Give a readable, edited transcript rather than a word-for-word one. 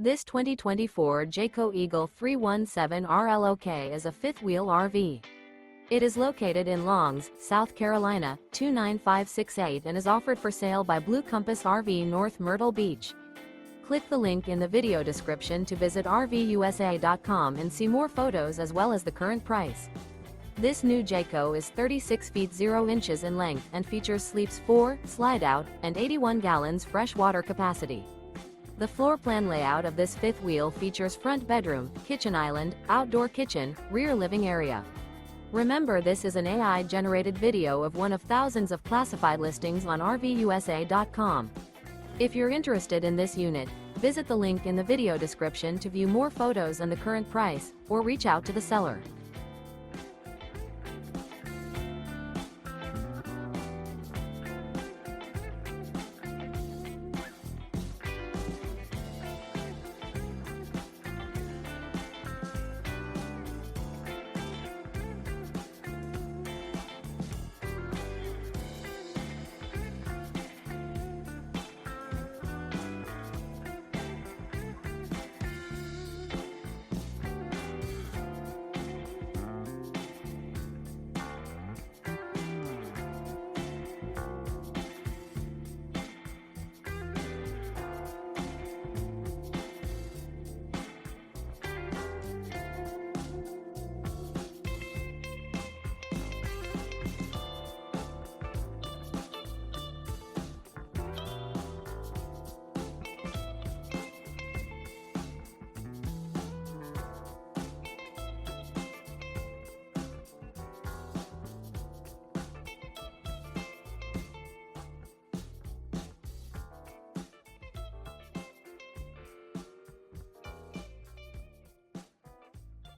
This 2024 Jayco Eagle 317 RLOK is a fifth-wheel RV. It is located in Longs, South Carolina, 29568 and is offered for sale by Blue Compass RV North Myrtle Beach. Click the link in the video description to visit RVUSA.com and see more photos as well as the current price. This new Jayco is 36 feet 0 inches in length and features sleeps 4, slide-out, and 81 gallons fresh water capacity. The floor plan layout of this fifth wheel features front bedroom, kitchen island, outdoor kitchen, rear living area. Remember, this is an AI-generated video of one of thousands of classified listings on RVUSA.com. If you're interested in this unit, visit the link in the video description to view more photos and the current price, or reach out to the seller.